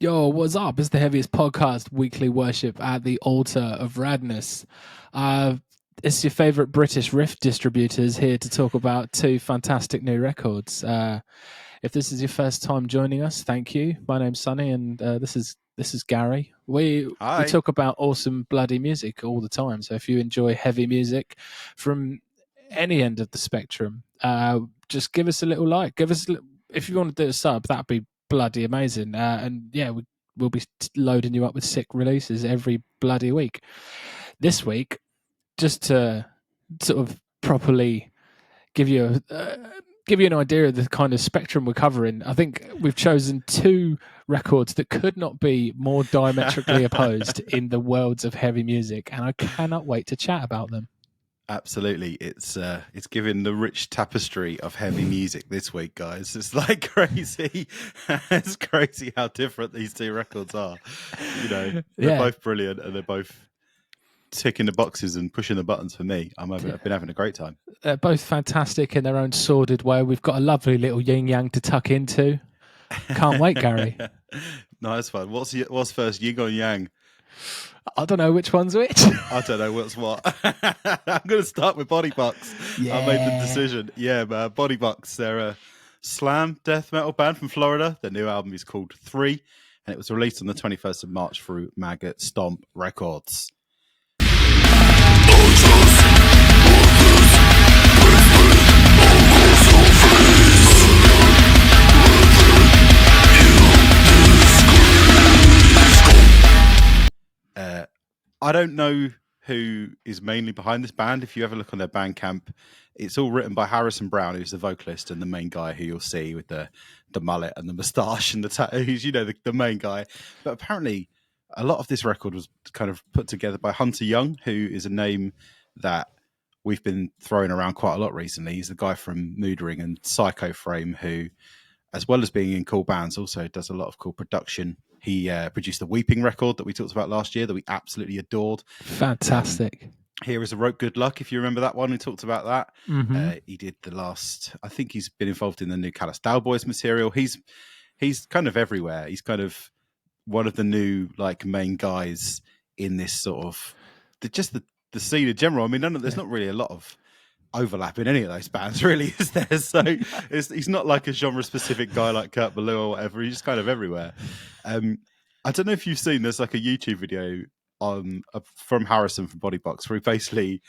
Yo, what's up? It's the Heavyist podcast, weekly worship at the altar of radness. Uh, it's your favorite British riff distributors here to talk about two fantastic new records. If this is your first time joining us, thank you. My name's Sonny, and this is Gary. We Hi. talk about awesome bloody music all the time. So if you enjoy heavy music from any end of the spectrum, just give us a little like. If you want to do a sub, that'd be bloody amazing. And yeah, we'll be loading you up with sick releases every bloody week. This week, just to sort of properly give you an idea of the kind of spectrum we're covering, I think we've chosen two records that could not be more diametrically opposed in the worlds of heavy music, and I cannot wait to chat about them. Absolutely. It's giving the rich tapestry of heavy music this week, guys. It's like crazy. It's crazy how different these two records are. You know, they're both brilliant and they're both ticking the boxes and pushing the buttons for me. I've been having a great time. They're both fantastic in their own sordid way. We've got a lovely little yin yang to tuck into. Can't wait, Gary. Nice one. What's first, yin or yang? I don't know which one's which. I don't know what's what. I'm going to start with Bodybox. Yeah. I made the decision. Yeah, man. Bodybox. They're a slam death metal band from Florida. Their new album is called 3, and it was released on the 21st of March through Maggot Stomp Records. I don't know who is mainly behind this band. If you ever look on their Bandcamp, it's all written by Harrison Brown, who's the vocalist and the main guy who you'll see with the mullet and the moustache and the tattoos, the main guy. But apparently a lot of this record was kind of put together by Hunter Young, who is a name that we've been throwing around quite a lot recently. He's the guy from Mood Ring and Psycho Frame, who, as well as being in cool bands, also does a lot of cool production. He produced the Weeping record that we talked about last year that we absolutely adored. Fantastic. Here is a Rope Good Luck, if you remember that one. We talked about that. Mm-hmm. He did the last... I think he's been involved in the new Callous Boys material. He's kind of everywhere. He's kind of one of the new main guys in this sort of... the scene in general. I mean, there's not really a lot of overlap in any of those bands, really, is there? So he's not like a genre-specific guy like Kurt Ballou or whatever. He's just kind of everywhere. I don't know if you've seen, there's like a YouTube video from Harrison from Bodybox where he basically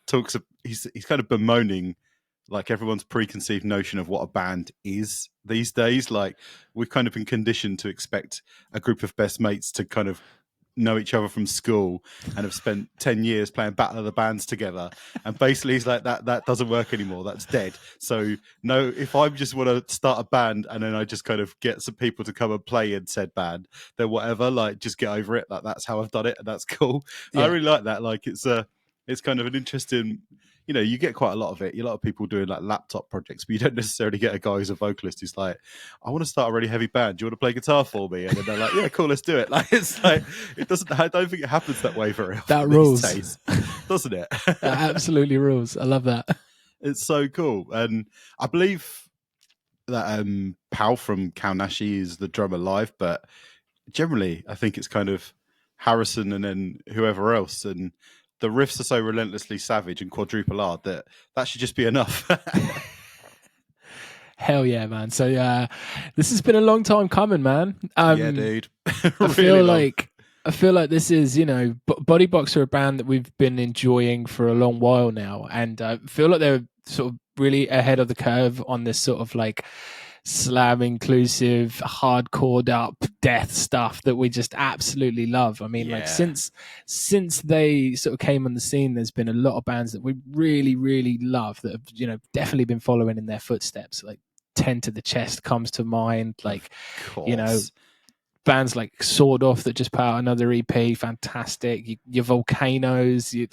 talks. He's kind of bemoaning like everyone's preconceived notion of what a band is these days. Like we've kind of been conditioned to expect a group of best mates to kind of know each other from school and have spent 10 years playing Battle of the Bands together, and basically he's like that doesn't work anymore, that's dead. So no, if I just want to start a band and then I just kind of get some people to come and play in said band, then whatever, like just get over it, like that's how I've done it and that's cool. I really like that. Like it's kind of an interesting, you get quite a lot of it. A lot of people doing like laptop projects, but you don't necessarily get a guy who's a vocalist who's like, I want to start a really heavy band. Do you want to play guitar for me? And then they're like, yeah, cool, let's do it. Like, it's like, I don't think it happens that way very often. That rules. These days, doesn't it? That absolutely rules. I love that. It's so cool. And I believe that Pal from Kaunashi is the drummer live, but generally I think it's kind of Harrison and then whoever else. And the riffs are so relentlessly savage and quadruple hard that should just be enough. Hell yeah, man. So this has been a long time coming, man. Yeah, dude. I feel like this is, Bodybox are a band that we've been enjoying for a long while now, and I feel like they're sort of really ahead of the curve on this sort of like slam inclusive, hardcored up death stuff that we just absolutely love. I mean, like since they sort of came on the scene, there's been a lot of bands that we really, really love that have, definitely been following in their footsteps. Like 10 to the Chest comes to mind, like, bands like Sword Off that just put out another EP, fantastic. Your Volcanoes, the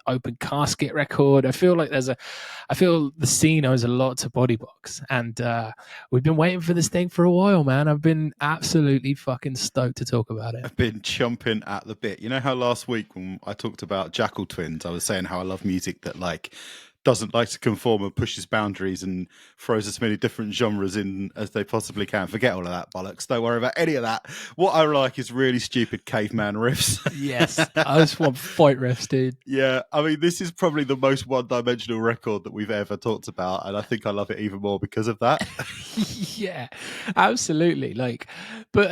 Open Casket record. I feel the scene owes a lot to Bodybox, and we've been waiting for this thing for a while, man. I've been absolutely fucking stoked to talk about it. I've been chomping at the bit. You know how last week when I talked about Jackal Twins, I was saying how I love music that like doesn't like to conform and pushes boundaries and throws as many different genres in as they possibly can. Forget all of that bollocks. Don't worry about any of that. What I like is really stupid caveman riffs. Yes, I just want fight riffs, dude. Yeah, I mean, this is probably the most one-dimensional record that we've ever talked about, and I think I love it even more because of that. Yeah, absolutely. Like, but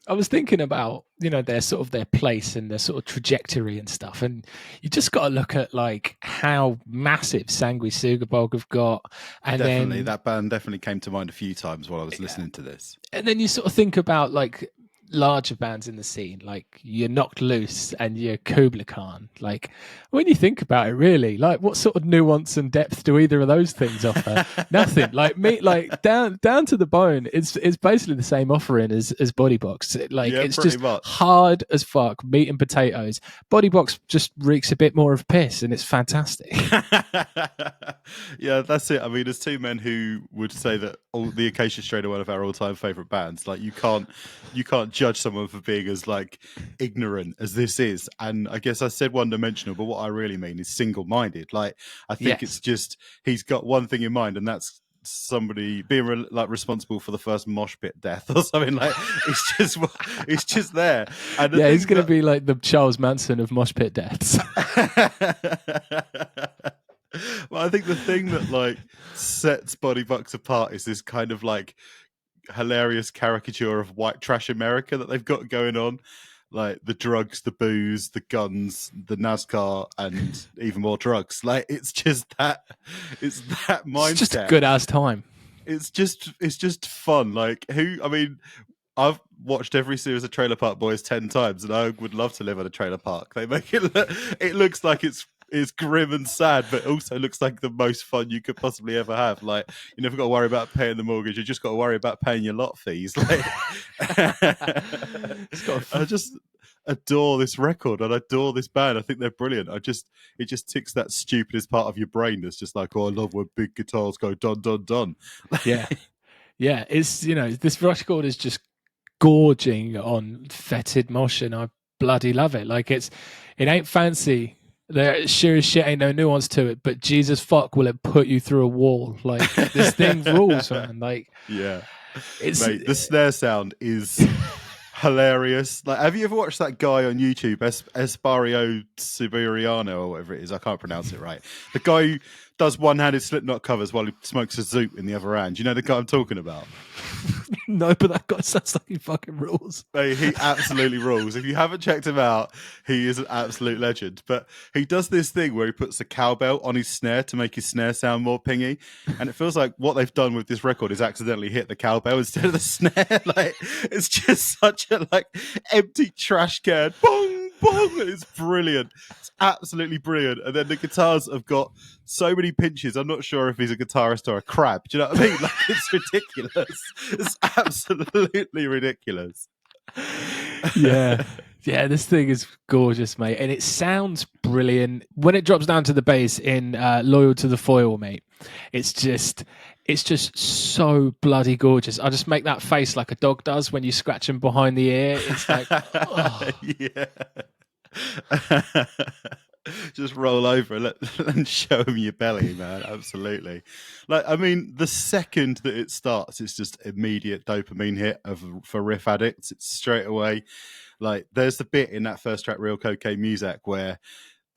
I was thinking about, you know, their sort of their place and their sort of trajectory and stuff, and you just got to look at like how massive Sangui Sugabog have got, and Definitely, then that band definitely came to mind a few times while I was listening to this. and then you sort of think about like larger bands in the scene, like you're Knocked Loose and you're Kubla Khan. Like when you think about it, really, like what sort of nuance and depth do either of those things offer? Nothing. Like me, like down to the bone. It's basically the same offering as Bodybox. Like Yeah, it's pretty just much. hard as fuck, meat and potatoes. Bodybox just reeks a bit more of piss, and it's fantastic. Yeah, that's it. I mean, there's two men who would say that the Acacia Strain are one of our all-time favorite bands. Like you can't judge someone for being as like ignorant as this is. And I guess I said one-dimensional, but what I really mean is single-minded. Like I think it's just he's got one thing in mind, and that's somebody being like responsible for the first mosh pit death or something. Like it's just there. And yeah, he's going to be like the Charles Manson of mosh pit deaths. Well, I think the thing that like sets Bodybox apart is this kind of like hilarious caricature of white trash America that they've got going on. Like the drugs, the booze, the guns, the NASCAR, and even more drugs. Like it's that mindset. It's just a good ass time. It's just fun. Like I mean, I've watched every series of Trailer Park Boys 10 times, and I would love to live in a trailer park. They make it looks like it's grim and sad, but also looks like the most fun you could possibly ever have. Like you never got to worry about paying the mortgage; you just got to worry about paying your lot fees. Like, I just adore this record and I adore this band. I think they're brilliant. It just ticks that stupidest part of your brain that's just like, oh, I love when big guitars go dun dun dun. Yeah, yeah. It's this record is just gorging on fetid mosh, and I bloody love it. Like it ain't fancy. There sure as shit ain't no nuance to it, but Jesus fuck will it put you through a wall. Like this thing rules, man. Like yeah, mate, the snare sound is hilarious. Like, have you ever watched that guy on YouTube, Espario Siberiano or whatever it is? I can't pronounce it right. The guy who does one-handed Slipknot covers while he smokes a zoot in the other hand. You know the guy I'm talking about? No, but that guy sounds like he fucking rules. Mate, he absolutely rules. If you haven't checked him out, he is an absolute legend. But he does this thing where he puts a cowbell on his snare to make his snare sound more pingy. And it feels like what they've done with this record is accidentally hit the cowbell instead of the snare. Like it's just such a like empty trash can. Bong, bong. It's brilliant. It's absolutely brilliant. And then the guitars have got so many pinches. I'm not sure if he's a guitarist or a crab. Do you know what I mean? Like it's ridiculous. It's absolutely ridiculous. Yeah. Yeah, this thing is gorgeous, mate. And it sounds brilliant. When it drops down to the bass in Loyal to the Foil, mate, it's just so bloody gorgeous. I just make that face like a dog does when you scratch him behind the ear. It's like, oh. Yeah. Just roll over and show him your belly, man. Absolutely. Like, I mean, the second that it starts, it's just immediate dopamine hit for riff addicts. It's straight away. Like, there's the bit in that first track, Real Cocaine Music, where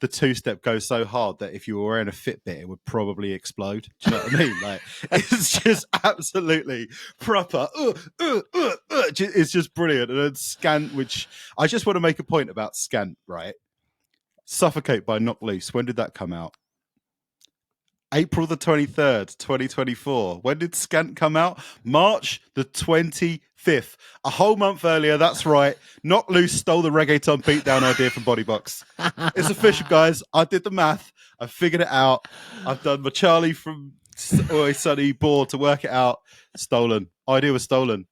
the two-step goes so hard that if you were wearing a Fitbit, it would probably explode. Do you know what I mean? Like, it's just absolutely proper. It's just brilliant. And then Scant, which I just want to make a point about Scant, right? Suffocate by Knocked Loose. When did that come out? April the 23rd, 2024. When did Scant come out? March the 25th. A whole month earlier, that's right. Knocked Loose stole the reggaeton beatdown idea from Bodybox. It's official, guys. I did the math. I figured it out. I've done my Charlie from Always Sunny board to work it out. Stolen. Idea was stolen.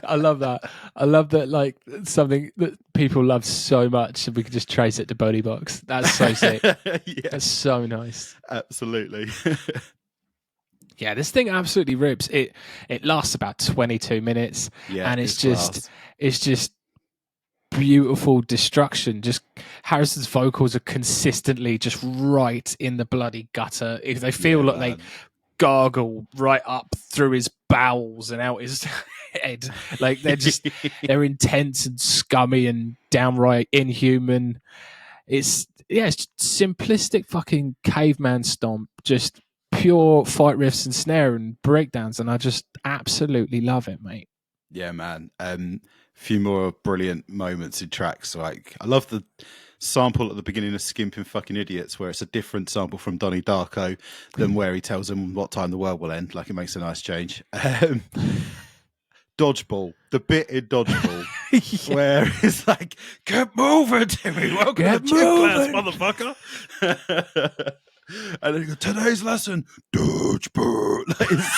I love that. I love that, like something that people love so much, and we can just trace it to Bodybox. That's so sick. Yeah. That's so nice. Absolutely. Yeah, this thing absolutely rips. It lasts about 22 minutes, and it's just beautiful destruction. Just Harrison's vocals are consistently just right in the bloody gutter. If they feel like they gargle right up through his bowels and out his head, like they're intense and scummy and downright inhuman. It's simplistic fucking caveman stomp, just pure fight riffs and snare and breakdowns, and I just absolutely love it, mate. Yeah, man. Few more brilliant moments in tracks. Like, I love the sample at the beginning of Skimping Fucking Idiots, where it's a different sample from Donnie Darko than where he tells them what time the world will end. Like, it makes a nice change. Dodgeball, the bit in Dodgeball, where it's like, get moving, Timmy. Welcome to gym class, motherfucker. And then today's lesson, dodgeball. Like, it's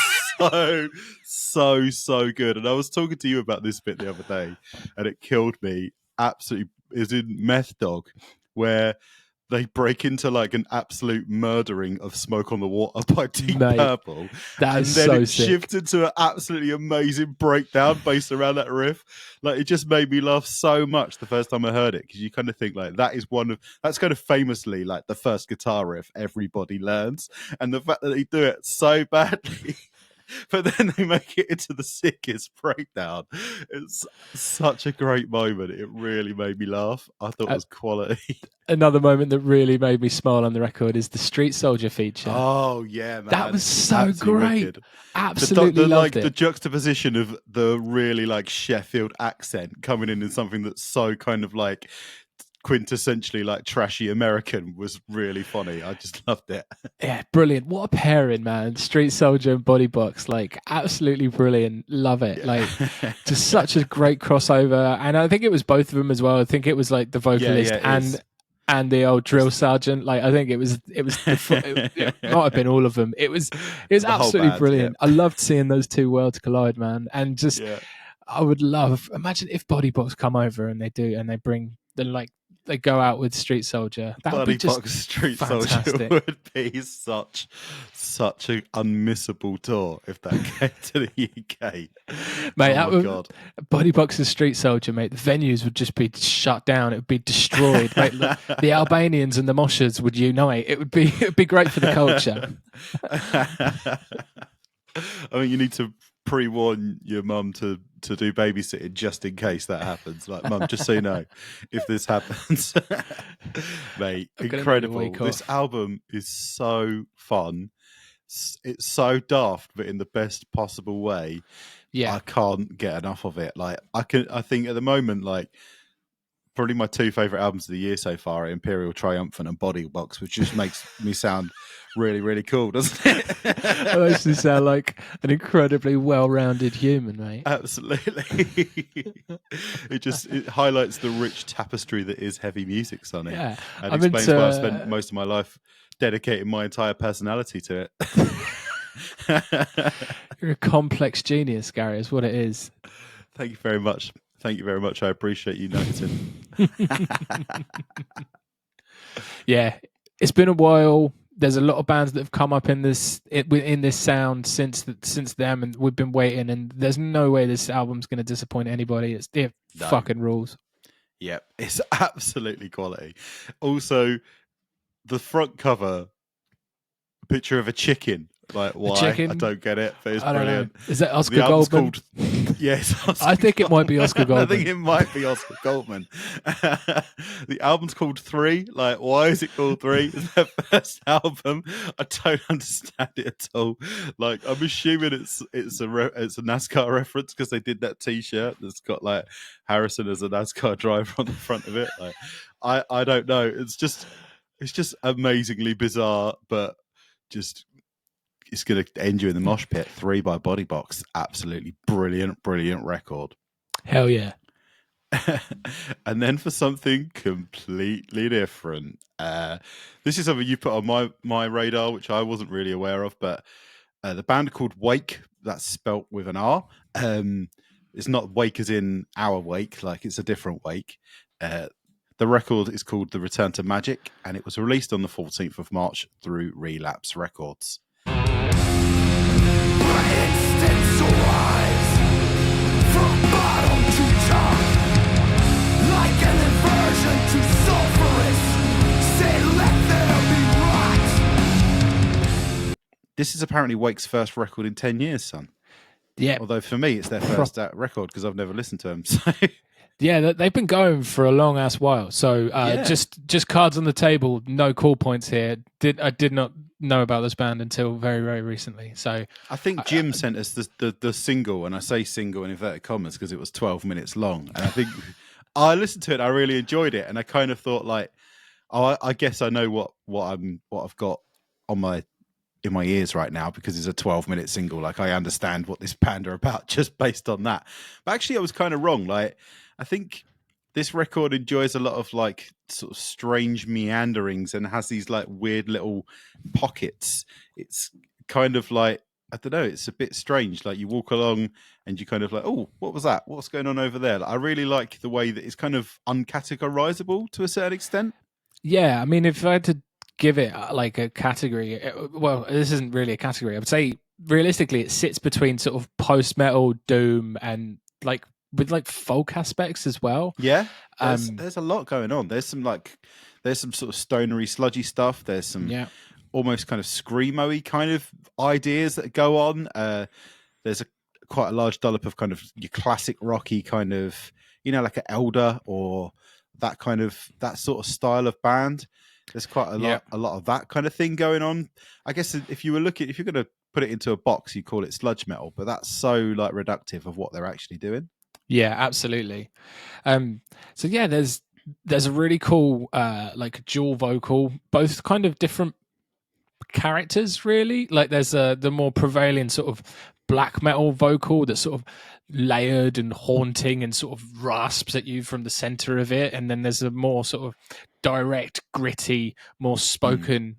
so good. And I was talking to you about this bit the other day, and it killed me absolutely. Is in Meth Dog, where they break into like an absolute murdering of Smoke on the Water by Deep Purple. That is so sick. Shifted into an absolutely amazing breakdown based around that riff. Like, it just made me laugh so much the first time I heard it, because you kind of think like that's kind of famously like the first guitar riff everybody learns, and the fact that they do it so badly. But then they make it into the sickest breakdown. It's such a great moment. It really made me laugh. I thought it was quality. Another moment that really made me smile on the record is the Street Soldier feature. Oh, yeah, man. That was so great. Wicked. Absolutely loved it. The juxtaposition of the really like Sheffield accent coming in something that's so kind of like quintessentially like trashy American was really funny. I just loved it. Yeah, brilliant. What a pairing, man. Street Soldier and Bodybox, like absolutely brilliant. Love it. Like just such a great crossover. And I think it was both of them as well. I think it was like the vocalist and the old drill sergeant. Like, I think it might have been all of them. It was absolutely brilliant. I loved seeing those two worlds collide, man. And just I would imagine if Bodybox come over and they bring they go out with Street Soldier. That would be just Street fantastic. Soldier would be such an unmissable tour if that came to the UK. Mate, God. Bodybox's Street Soldier, mate. The venues would just be shut down. It would be destroyed. Mate, the Albanians and the Moshers would unite. It would be great for the culture. I mean, you need to pre-warn your mum to do babysitting just in case that happens. Like, mum, just so you know, if this happens. Mate, incredible. This album is so fun. It's so daft, but in the best possible way. Yeah, I can't get enough of it. Like, I think at the moment, like, probably my two favorite albums of the year so far are Imperial Triumphant and Bodybox, which just makes me sound really, really cool, doesn't it? It makes me sound like an incredibly well-rounded human, mate. Absolutely. It highlights the rich tapestry that is heavy music, Sonny. Yeah. And explains why I've spent most of my life dedicating my entire personality to it. You're a complex genius, Gary, is what it is. Thank you very much. I appreciate you noticing. Yeah, it's been a while. There's a lot of bands that have come up in this sound since them, and we've been waiting. And there's no way this album's going to disappoint anybody. It fucking rules. Yeah, it's absolutely quality. Also, the front cover picture of a chicken. Like, why? I don't get it, but it's brilliant. Is that Oscar Goldman? Yes, I think it might be Oscar Goldman. I think it might be Oscar Goldman. The album's called 3. Like, why is it called 3? It's their first album. I don't understand it at all. Like, I'm assuming it's a NASCAR reference because they did that T-shirt that's got like Harrison as a NASCAR driver on the front of it. Like, I don't know. It's just amazingly bizarre, but just. It's going to end you in the mosh pit. 3 by Bodybox. Absolutely brilliant record. Hell yeah. And then for something completely different. This is something you put on my radar, which I wasn't really aware of, but the band are called Rwake. That's spelt with an R. It's not Wake as in our wake, like it's a different Wake. The record is called The Return to Magik, and it was released on the 14th of March through Relapse Records. Instance arise from bottom to top, like This is apparently Wake's first record in 10 years, son. Yeah, Although for me, it's their first record because I've never listened to them. So yeah, they've been going for a long ass while. So yeah, just cards on the table, no cool points here. I did not know about this band until very very recently. So I think Jim sent us the single, and I say single in inverted commas because it was 12 minutes long. And I think I listened to it, and I really enjoyed it, and I kind of thought like, oh, I guess I know what I've got on my in my ears right now because it's a 12-minute single. Like I understand what this band are about just based on that. But actually, I was kind of wrong. Like I think this record enjoys a lot of like sort of strange meanderings and has these like weird little pockets. It's kind of like, I don't know, it's a bit strange. Like you walk along and you kind of like, oh, what was that? What's going on over there? Like, I really like the way that it's kind of uncategorizable to a certain extent. yeah, I mean, if I had to give it like a category, well, this isn't really a category. I would say realistically, it sits between sort of post metal, doom, and like with like folk aspects as well. Yeah, there's a lot going on. There's some sort of stonery, sludgy stuff. There's some Yeah, almost kind of screamo-y kind of ideas that go on. There's quite a large dollop of kind of your classic rocky kind of, like an Elder or that sort of style of band. There's quite a lot of that kind of thing going on. I guess if you're going to put it into a box, you call it sludge metal, but that's so like reductive of what they're actually doing. yeah, absolutely. So yeah, there's a really cool like dual vocal, both kind of different characters really. Like there's the more prevailing sort of black metal vocal that's sort of layered and haunting and sort of rasps at you from the center of it, and then there's a more sort of direct, gritty, more spoken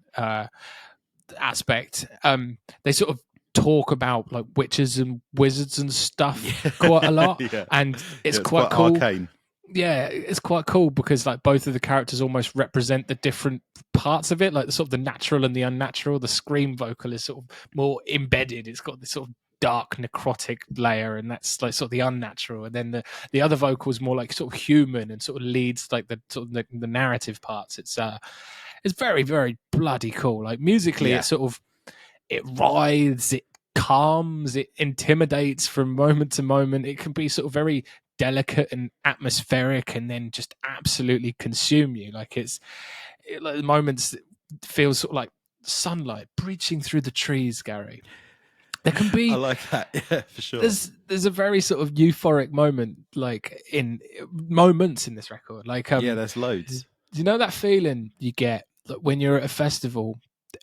aspect. They sort of talk about like witches and wizards and stuff quite a lot, Yeah. and it's quite cool. arcane. Yeah, it's quite cool because like both of the characters almost represent the different parts of it, like the sort of the natural and the unnatural. The scream vocal is sort of more embedded. It's got this sort of dark necrotic layer, and that's like sort of the unnatural. And then the other vocal is more like sort of human and sort of leads like the sort of the narrative parts. It's very very bloody cool. Like musically, it sort of it writhes, it calms, it intimidates from moment to moment. It can be sort of very delicate and atmospheric, and then just absolutely consume you. Like like the moments that feel sort of like sunlight breaching through the trees, Gary. There can be I like that, yeah, for sure. There's a very sort of euphoric moment, like in moments in this record. Like yeah, there's loads. do you know that feeling you get when you're at a festival,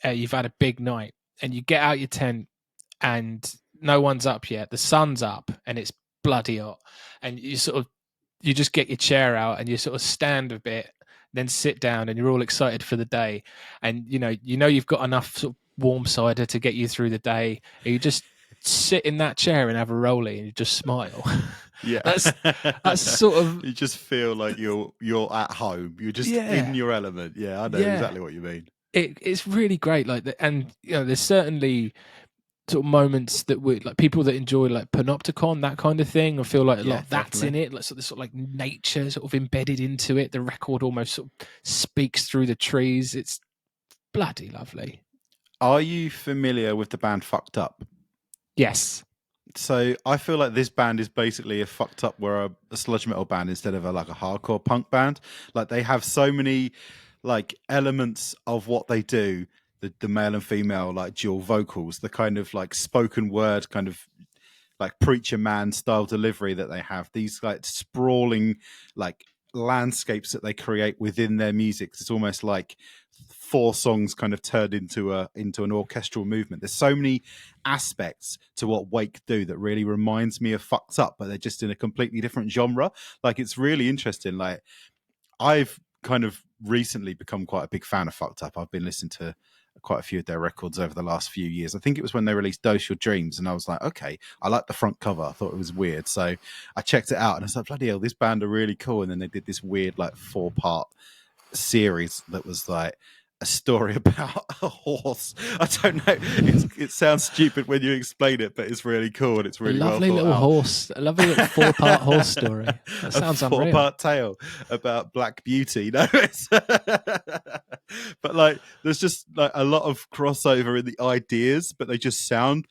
you've had a big night, and you get out your tent and no one's up yet. The sun's up and it's bloody hot, and you just get your chair out and you sort of stand a bit, then sit down, and you're all excited for the day, and you know you've got enough sort of warm cider to get you through the day. And you just sit in that chair and have a rollie, and you just smile. Yeah, that's sort of, you just feel like you're at home. You're just in your element. Yeah, I know exactly what you mean. It's really great. Like, and there's certainly sort of moments that we like people that enjoy like Panopticon, that kind of thing. I feel like a lot of that's in it. Like sort of like nature sort of embedded into it. The record almost sort of speaks through the trees. It's bloody lovely. Are you familiar with the band Fucked Up? Yes. So I feel like this band is basically a fucked up, where a sludge metal band instead of a hardcore punk band. Like they have so many like elements of what they do. The male and female like dual vocals, the kind of like spoken word kind of like preacher man style delivery that they have. These like sprawling like landscapes that they create within their music. It's almost like 4 songs kind of turned into an orchestral movement. There's so many aspects to what Wake do that really reminds me of Fucked Up, but they're just in a completely different genre. Like it's really interesting. Like I've kind of recently become quite a big fan of Fucked Up. I've been listening to quite a few of their records over the last few years. I think it was when they released Dose Your Dreams, and I was like, okay, I like the front cover. I thought it was weird, so I checked it out, and I was like, bloody hell, this band are really cool. And then they did this weird like 4-part series that was like a story about a horse. I don't know. It sounds stupid when you explain it, but it's really cool and it's really well thought out. A lovely little 4-part horse story. That sounds a unreal. 4-part tale about Black Beauty. You know, but like, there's just like a lot of crossover in the ideas, but they just sound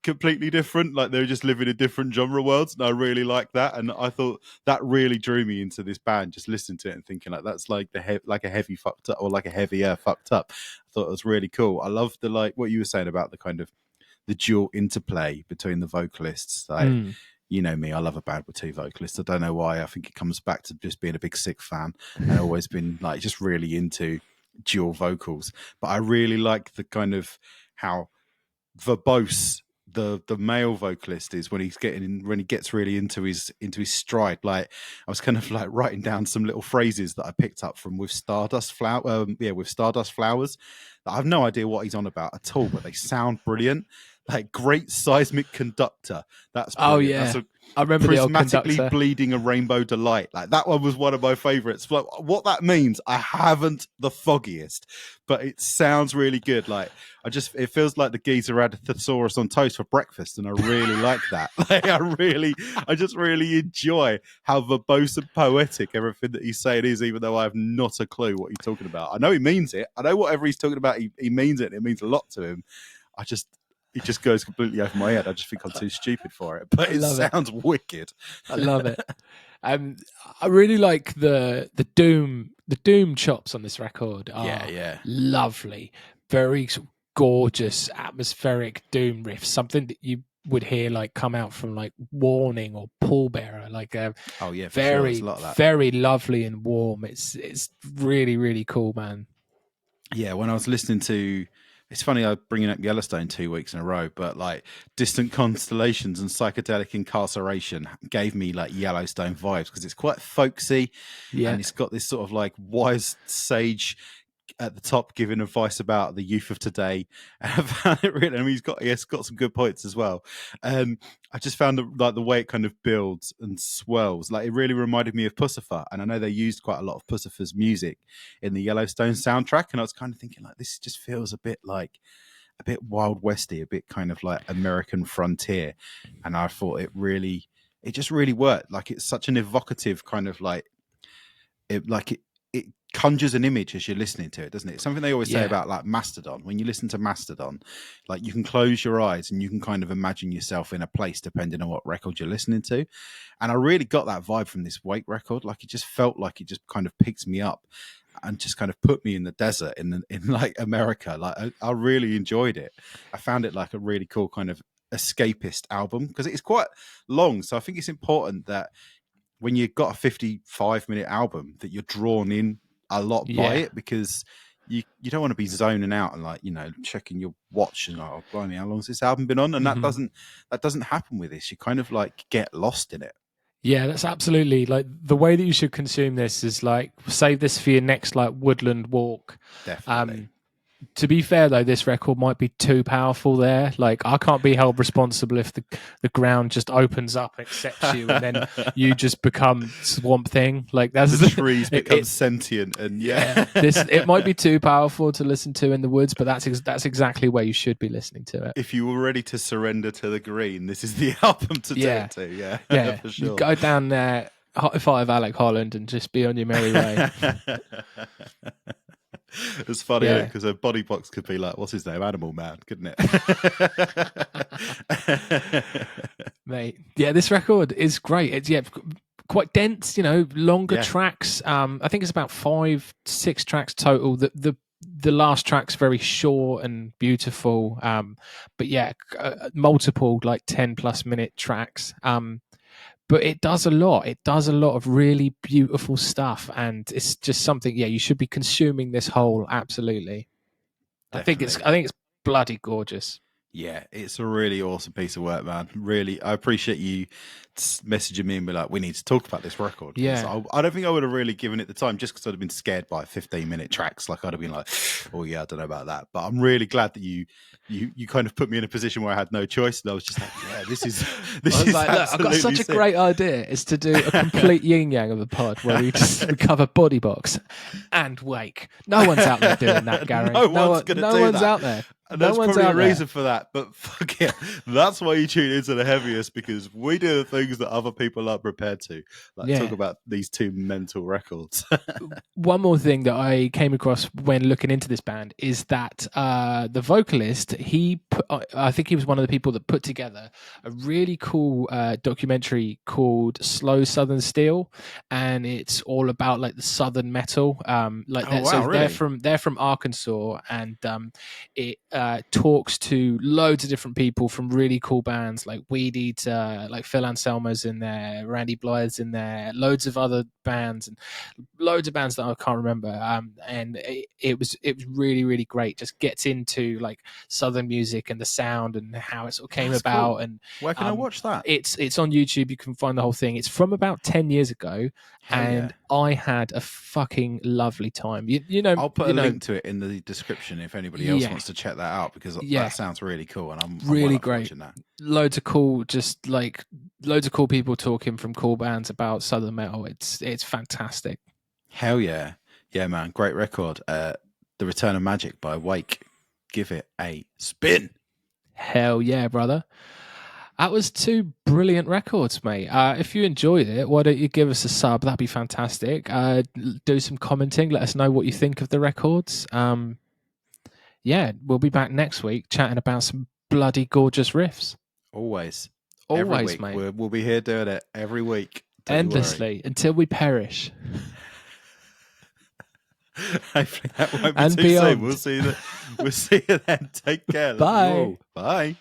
completely different. Like they're just living in different genre worlds, and I really like that. And I thought that really drew me into this band. Just listening to it and thinking like that's like like a heavy fucked up, or like a heavier fucked up. I thought it was really cool. I love the like what you were saying about the kind of the dual interplay between the vocalists. Like you know me, I love a band with 2 vocalists. I don't know why. I think it comes back to just being a big Sick fan, and I've always been like just really into dual vocals. But I really like the kind of how verbose the male vocalist is when he gets really into his stride. Like I was kind of like writing down some little phrases that I picked up from with Stardust Flowers. I have no idea what he's on about at all, but they sound brilliant. Like great seismic conductor. That's brilliant. Oh yeah, That's I remember the old prismatically conductor. bleeding a rainbow delight. Like that one was one of my favorites. Like, what that means, I haven't the foggiest, but it sounds really good. Like it feels like the geezer had a thesaurus on toast for breakfast, and I really like that. Like I just really enjoy how verbose and poetic everything that he's saying is, even though I have not a clue what he's talking about. I know he means it. I know whatever he's talking about, he means it. And it means a lot to him. It just goes completely over my head. I just think I'm too stupid for it, but it sounds wicked. I love it. I really like the doom chops on this record. Are lovely, very gorgeous, atmospheric doom riffs. Something that you would hear like come out from like Warning or Pallbearer. Like very very lovely and warm. It's really really cool, man. Yeah, when I was listening to. It's funny I'm bringing up Yellowstone 2 weeks in a row, but like Distant Constellations and Psychedelic Incarceration gave me like Yellowstone vibes because it's quite folksy, and it's got this sort of like wise sage at the top giving advice about the youth of today. And I found it really, I mean, he's got some good points as well. I just found like the way it kind of builds and swells, like it really reminded me of Pussifer. And I know they used quite a lot of Pussifer's music in the Yellowstone soundtrack. And I was kind of thinking like, this just feels a bit Wild Westy, a bit kind of like American frontier. And I thought it just really worked. Like it's such an evocative kind of like, it conjures an image as you're listening to it, doesn't it? It's something they always say about like Mastodon. When you listen to Mastodon, like you can close your eyes and you can kind of imagine yourself in a place depending on what record you're listening to. And I really got that vibe from this Rwake record. Like it just felt like it just kind of picked me up and just kind of put me in the desert in like America. Like I really enjoyed it. I found it like a really cool kind of escapist album because it's quite long. So I think it's important that when you've got a 55-minute album that you're drawn in a lot by it, because you don't want to be zoning out and like, you know, checking your watch and like, oh blimey, how long's this album been on? And that doesn't happen with this. You kind of like get lost in it. Yeah, that's absolutely like the way that you should consume this is like save this for your next like woodland walk. Definitely. To be fair though, this record might be too powerful there. Like I can't be held responsible if the ground just opens up, accepts you, and then you just become Swamp Thing. Like that's the trees become sentient, and it might be too powerful to listen to in the woods, but that's exactly where you should be listening to it. If you were ready to surrender to the green, this is the album to do it to. Yeah, for sure. You go down there, Hot Five Alec Holland, and just be on your merry way. It's funny because a Bodybox could be like, what's his name? Animal Man, couldn't it? Mate, yeah, this record is great. It's quite dense, you know, longer tracks. I think it's about 5-6 tracks total. The last track's very short and beautiful. But multiple like 10+ minute tracks. But it does a lot. It does a lot of really beautiful stuff, and it's just something. Yeah, you should be consuming this whole. Absolutely, definitely. I think it's bloody gorgeous. Yeah, it's a really awesome piece of work, man. Really, I appreciate you messaging me and be like, we need to talk about this record. Because Yeah. I don't think I would have really given it the time just because I'd have been scared by 15-minute tracks. Like I'd have been like, oh yeah, I don't know about that. But I'm really glad that you kind of put me in a position where I had no choice. And I was just like, yeah, this is I was like, look, I've got such a great idea. It's to do a complete yin yang of the pod where we just cover Bodybox and Wake. No one's out there doing that, Gary. No one's going to do that. No one's out there. And No there's one's probably a out there. reason for that, but fuck it. That's why you tune into the Heavyist, because we do the things that other people aren't prepared to. Like talk about these two mental records. One more thing that I came across when looking into this band is that the vocalist, I think he was one of the people that put together a really cool documentary called Slow Southern Steel, and it's all about like the Southern metal. They're from Arkansas, and it talks to loads of different people from really cool bands like Weed Eater, like Phil Anselmo's in there, Randy Blythe's in there, loads of other bands, and loads of bands that I can't remember. And it was really, really great. Just gets into like Southern music and the sound and how it sort of came about. Cool. And where can I watch that? It's on YouTube. You can find the whole thing. It's from about 10 years ago. I had a fucking lovely time. You know, I'll put a link to it in the description if anybody else wants to check that out, because that sounds really cool, and I'm really great. That. Loads of cool people talking from cool bands about Southern metal. It's fantastic. Hell yeah, man, great record. The Return of Magik by Rwake. Give it a spin. Hell yeah, brother. That was 2 brilliant records, mate. If you enjoyed it, why don't you give us a sub? That'd be fantastic. Do some commenting. Let us know what you think of the records. We'll be back next week chatting about some bloody gorgeous riffs. Always, every week, mate. We'll be here doing it every week. Endlessly, until we perish. Hopefully that won't be too soon. We'll see you then. Take care. Bye. Bye.